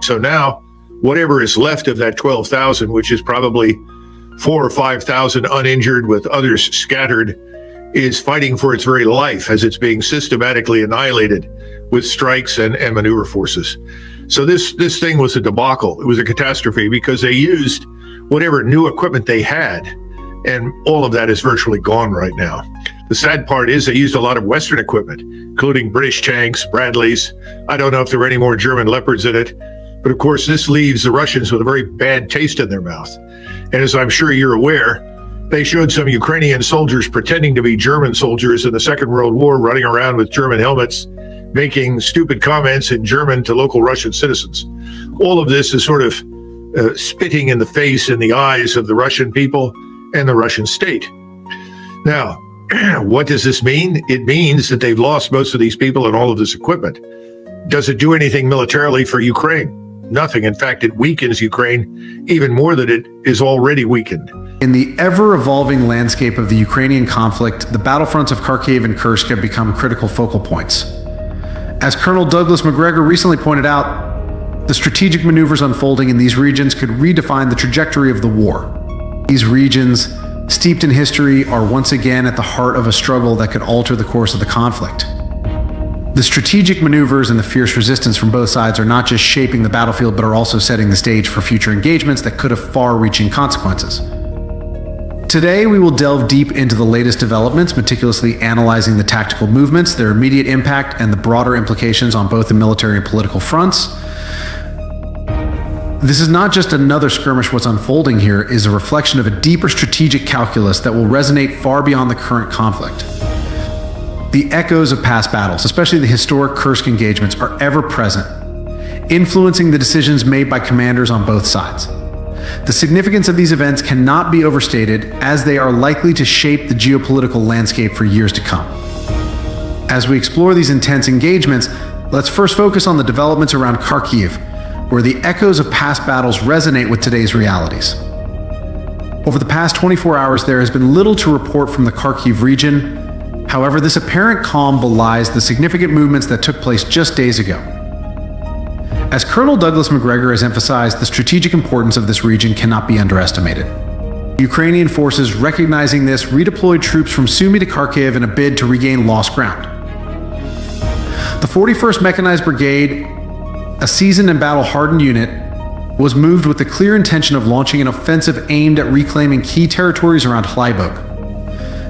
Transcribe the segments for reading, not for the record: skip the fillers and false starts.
So now, whatever is left of that 12,000, which is probably 4,000 or 5,000 uninjured with others scattered, is fighting for its very life as it's being systematically annihilated with strikes and maneuver forces. So this thing was a debacle. It was a catastrophe because they used whatever new equipment they had, and all of that is virtually gone right now. The sad part is they used a lot of Western equipment, including British tanks, Bradleys. I don't know if there were any more German Leopards in it, but of course this leaves the Russians with a very bad taste in their mouth. And as I'm sure you're aware, they showed some Ukrainian soldiers pretending to be German soldiers in the Second World War, running around with German helmets, making stupid comments in German to local Russian citizens. All of this is sort of spitting in the face, in the eyes of the Russian people and the Russian state. Now, what does this mean? It means that they've lost most of these people and all of this equipment. Does it do anything militarily for Ukraine? Nothing. In fact, it weakens Ukraine even more than it is already weakened. In the ever-evolving landscape of the Ukrainian conflict, the battlefronts of Kharkiv and Kursk have become critical focal points. As Colonel Douglas MacGregor recently pointed out, the strategic maneuvers unfolding in these regions could redefine the trajectory of the war. These regions, steeped in history, are once again at the heart of a struggle that could alter the course of the conflict. The strategic maneuvers and the fierce resistance from both sides are not just shaping the battlefield, but are also setting the stage for future engagements that could have far-reaching consequences. Today, we will delve deep into the latest developments, meticulously analyzing the tactical movements, their immediate impact, and the broader implications on both the military and political fronts. This is not just another skirmish. What's unfolding here is a reflection of a deeper strategic calculus that will resonate far beyond the current conflict. The echoes of past battles, especially the historic Kursk engagements, are ever present, influencing the decisions made by commanders on both sides. The significance of these events cannot be overstated, as they are likely to shape the geopolitical landscape for years to come. As we explore these intense engagements, let's first focus on the developments around Kharkiv, where the echoes of past battles resonate with today's realities. Over the past 24 hours, there has been little to report from the Kharkiv region. However, this apparent calm belies the significant movements that took place just days ago. As Colonel Douglas MacGregor has emphasized, the strategic importance of this region cannot be underestimated. Ukrainian forces, recognizing this, redeployed troops from Sumy to Kharkiv in a bid to regain lost ground. The 41st Mechanized Brigade, a seasoned and battle-hardened unit, was moved with the clear intention of launching an offensive aimed at reclaiming key territories around Hlybog.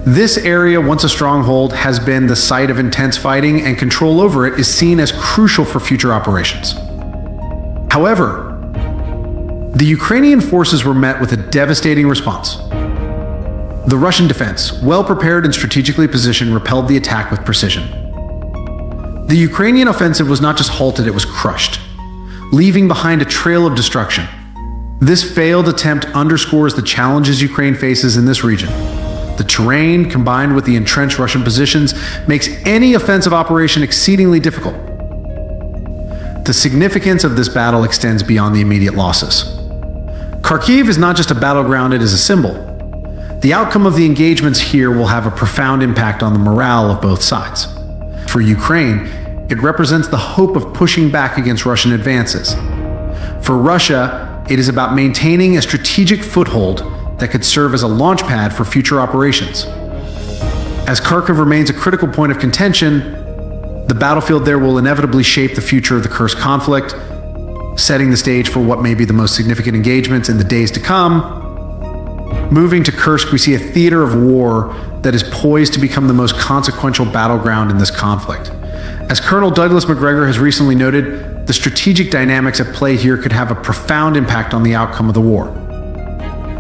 This area, once a stronghold, has been the site of intense fighting, and control over it is seen as crucial for future operations. However, the Ukrainian forces were met with a devastating response. The Russian defense, well prepared and strategically positioned, repelled the attack with precision. The Ukrainian offensive was not just halted, it was crushed, leaving behind a trail of destruction. This failed attempt underscores the challenges Ukraine faces in this region. The terrain, combined with the entrenched Russian positions, makes any offensive operation exceedingly difficult. The significance of this battle extends beyond the immediate losses. Kharkiv is not just a battleground, it is a symbol. The outcome of the engagements here will have a profound impact on the morale of both sides. For Ukraine, it represents the hope of pushing back against Russian advances. For Russia, it is about maintaining a strategic foothold that could serve as a launchpad for future operations. As Kharkiv remains a critical point of contention, the battlefield there will inevitably shape the future of the Kursk conflict, setting the stage for what may be the most significant engagements in the days to come. Moving to Kursk, we see a theater of war that is poised to become the most consequential battleground in this conflict. As Colonel Douglas MacGregor has recently noted, the strategic dynamics at play here could have a profound impact on the outcome of the war.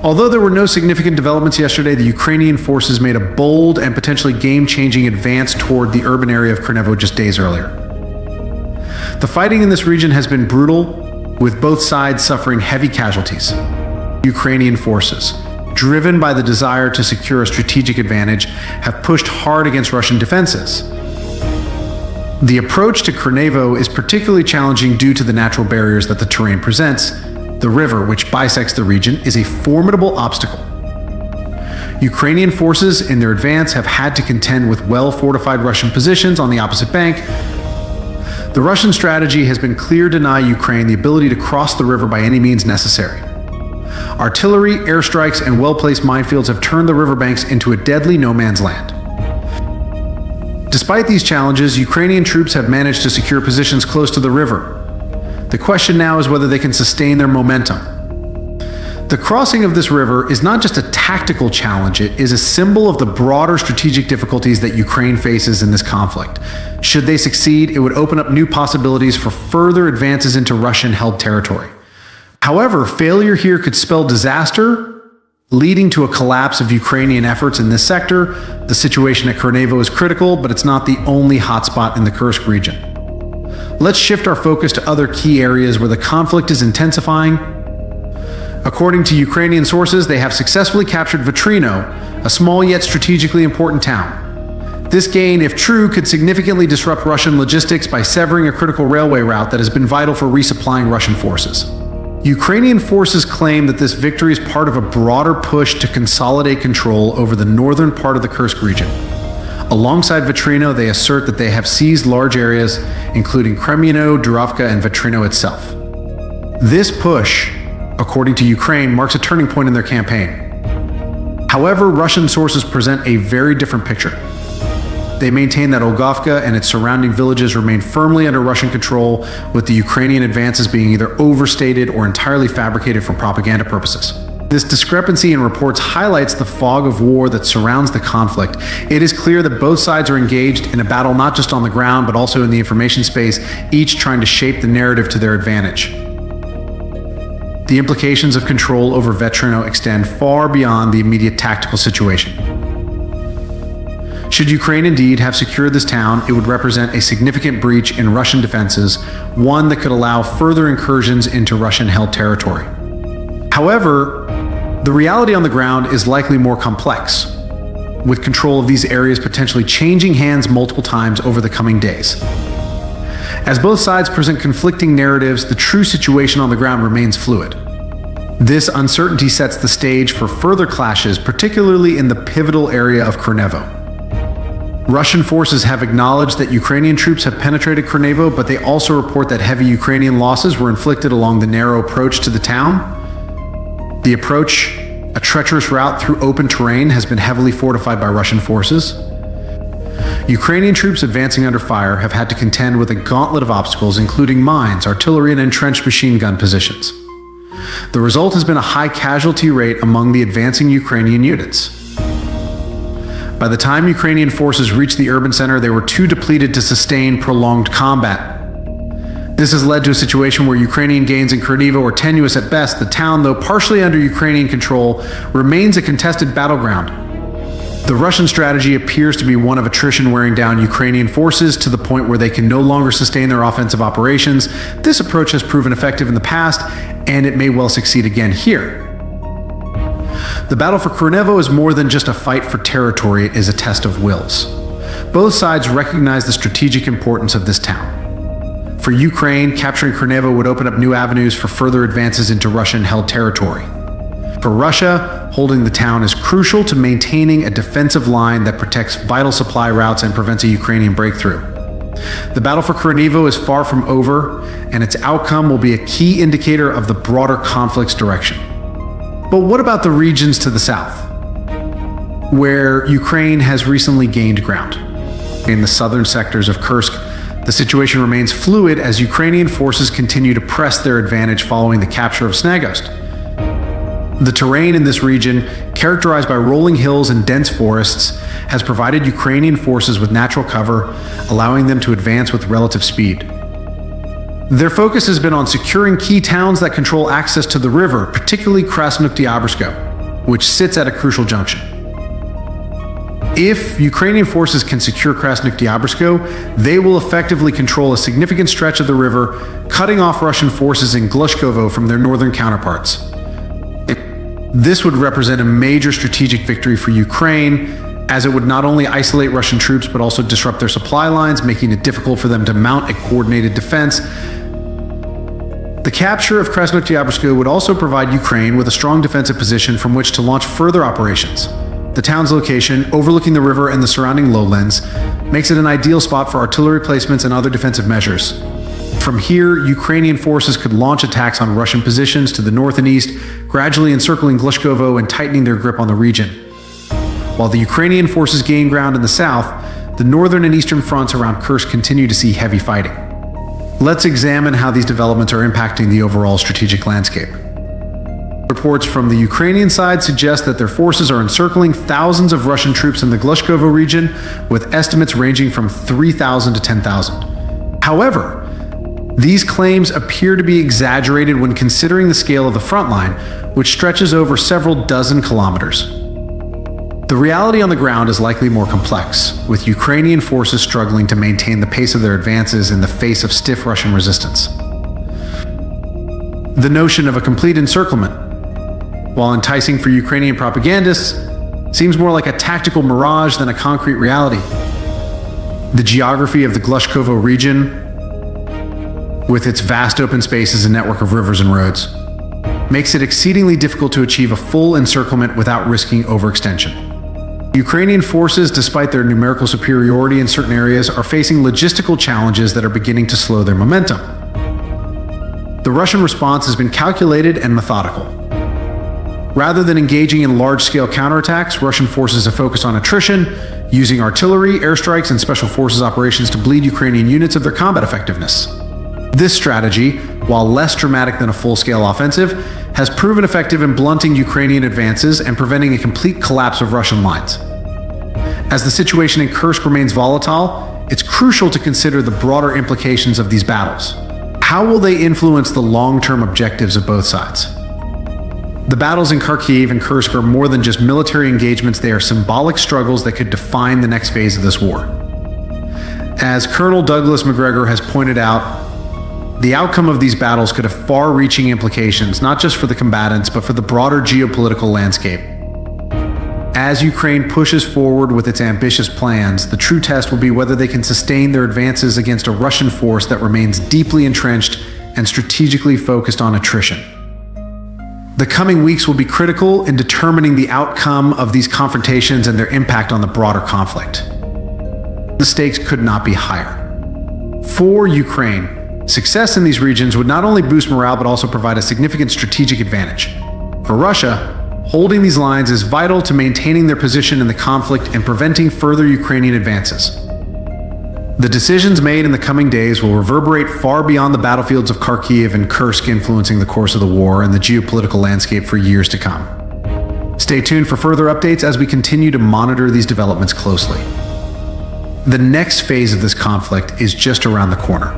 Although there were no significant developments yesterday, the Ukrainian forces made a bold and potentially game-changing advance toward the urban area of Krynevo just days earlier. The fighting in this region has been brutal, with both sides suffering heavy casualties. Ukrainian forces, driven by the desire to secure a strategic advantage, have pushed hard against Russian defenses. The approach to Krynevo is particularly challenging due to the natural barriers that the terrain presents. The river, which bisects the region, is a formidable obstacle. Ukrainian forces in their advance have had to contend with well-fortified Russian positions on the opposite bank. The Russian strategy has been clear: deny Ukraine the ability to cross the river by any means necessary. Artillery, airstrikes, and well-placed minefields have turned the riverbanks into a deadly no-man's land. Despite these challenges, Ukrainian troops have managed to secure positions close to the river. The question now is whether they can sustain their momentum. The crossing of this river is not just a tactical challenge, it is a symbol of the broader strategic difficulties that Ukraine faces in this conflict. Should they succeed, it would open up new possibilities for further advances into Russian-held territory. However, failure here could spell disaster, leading to a collapse of Ukrainian efforts in this sector. The situation at Kurnevo is critical, but it's not the only hotspot in the Kursk region. Let's shift our focus to other key areas where the conflict is intensifying. According to Ukrainian sources, they have successfully captured Vitrino, a small yet strategically important town. This gain, if true, could significantly disrupt Russian logistics by severing a critical railway route that has been vital for resupplying Russian forces. Ukrainian forces claim that this victory is part of a broader push to consolidate control over the northern part of the Kursk region. Alongside Vitrino, they assert that they have seized large areas, including Kremino, Durovka, and Vitrino itself. This push, according to Ukraine, marks a turning point in their campaign. However, Russian sources present a very different picture. They maintain that Olgovka and its surrounding villages remain firmly under Russian control, with the Ukrainian advances being either overstated or entirely fabricated for propaganda purposes. This discrepancy in reports highlights the fog of war that surrounds the conflict. It is clear that both sides are engaged in a battle not just on the ground, but also in the information space, each trying to shape the narrative to their advantage. The implications of control over Vitrino extend far beyond the immediate tactical situation. Should Ukraine indeed have secured this town, it would represent a significant breach in Russian defenses, one that could allow further incursions into Russian-held territory. However, the reality on the ground is likely more complex, with control of these areas potentially changing hands multiple times over the coming days. As both sides present conflicting narratives, the true situation on the ground remains fluid. This uncertainty sets the stage for further clashes, particularly in the pivotal area of Kurnevo. Russian forces have acknowledged that Ukrainian troops have penetrated Kurnevo, but they also report that heavy Ukrainian losses were inflicted along the narrow approach to the town. The approach, a treacherous route through open terrain, has been heavily fortified by Russian forces. Ukrainian troops advancing under fire have had to contend with a gauntlet of obstacles, including mines, artillery, and entrenched machine gun positions. The result has been a high casualty rate among the advancing Ukrainian units. By the time Ukrainian forces reached the urban center, they were too depleted to sustain prolonged combat. This has led to a situation where Ukrainian gains in Kurnevo are tenuous at best. The town, though partially under Ukrainian control, remains a contested battleground. The Russian strategy appears to be one of attrition, wearing down Ukrainian forces to the point where they can no longer sustain their offensive operations. This approach has proven effective in the past, and it may well succeed again here. The battle for Kurnevo is more than just a fight for territory, it is a test of wills. Both sides recognize the strategic importance of this town. For Ukraine, capturing Kurnevo would open up new avenues for further advances into Russian-held territory. For Russia, holding the town is crucial to maintaining a defensive line that protects vital supply routes and prevents a Ukrainian breakthrough. The battle for Kurnevo is far from over, and its outcome will be a key indicator of the broader conflict's direction. But what about the regions to the south, where Ukraine has recently gained ground? In the southern sectors of Kursk, the situation remains fluid as Ukrainian forces continue to press their advantage following the capture of Snagost. The terrain in this region, characterized by rolling hills and dense forests, has provided Ukrainian forces with natural cover, allowing them to advance with relative speed. Their focus has been on securing key towns that control access to the river, particularly Krasnoktiabrsko, which sits at a crucial junction. If Ukrainian forces can secure Krasnoktiabrsko, they will effectively control a significant stretch of the river, cutting off Russian forces in Glushkovo from their northern counterparts. This would represent a major strategic victory for Ukraine, as it would not only isolate Russian troops but also disrupt their supply lines, making it difficult for them to mount a coordinated defense. The capture of Krasnoktiabrsko would also provide Ukraine with a strong defensive position from which to launch further operations. The town's location, overlooking the river and the surrounding lowlands, makes it an ideal spot for artillery placements and other defensive measures. From here, Ukrainian forces could launch attacks on Russian positions to the north and east, gradually encircling Glushkovo and tightening their grip on the region. While the Ukrainian forces gain ground in the south, the northern and eastern fronts around Kursk continue to see heavy fighting. Let's examine how these developments are impacting the overall strategic landscape. Reports from the Ukrainian side suggest that their forces are encircling thousands of Russian troops in the Glushkovo region, with estimates ranging from 3,000 to 10,000. However, these claims appear to be exaggerated when considering the scale of the front line, which stretches over several dozen kilometers. The reality on the ground is likely more complex, with Ukrainian forces struggling to maintain the pace of their advances in the face of stiff Russian resistance. The notion of a complete encirclement, while enticing for Ukrainian propagandists, seems more like a tactical mirage than a concrete reality. The geography of the Glushkovo region, with its vast open spaces and network of rivers and roads, makes it exceedingly difficult to achieve a full encirclement without risking overextension. Ukrainian forces, despite their numerical superiority in certain areas, are facing logistical challenges that are beginning to slow their momentum. The Russian response has been calculated and methodical. Rather than engaging in large-scale counterattacks, Russian forces have focused on attrition, using artillery, airstrikes, and special forces operations to bleed Ukrainian units of their combat effectiveness. This strategy, while less dramatic than a full-scale offensive, has proven effective in blunting Ukrainian advances and preventing a complete collapse of Russian lines. As the situation in Kursk remains volatile, it's crucial to consider the broader implications of these battles. How will they influence the long-term objectives of both sides? The battles in Kharkiv and Kursk are more than just military engagements, they are symbolic struggles that could define the next phase of this war. As Colonel Douglas MacGregor has pointed out, the outcome of these battles could have far-reaching implications, not just for the combatants, but for the broader geopolitical landscape. As Ukraine pushes forward with its ambitious plans, the true test will be whether they can sustain their advances against a Russian force that remains deeply entrenched and strategically focused on attrition. The coming weeks will be critical in determining the outcome of these confrontations and their impact on the broader conflict. The stakes could not be higher. For Ukraine, success in these regions would not only boost morale but also provide a significant strategic advantage. For Russia, holding these lines is vital to maintaining their position in the conflict and preventing further Ukrainian advances. The decisions made in the coming days will reverberate far beyond the battlefields of Kharkiv and Kursk, influencing the course of the war and the geopolitical landscape for years to come. Stay tuned for further updates as we continue to monitor these developments closely. The next phase of this conflict is just around the corner.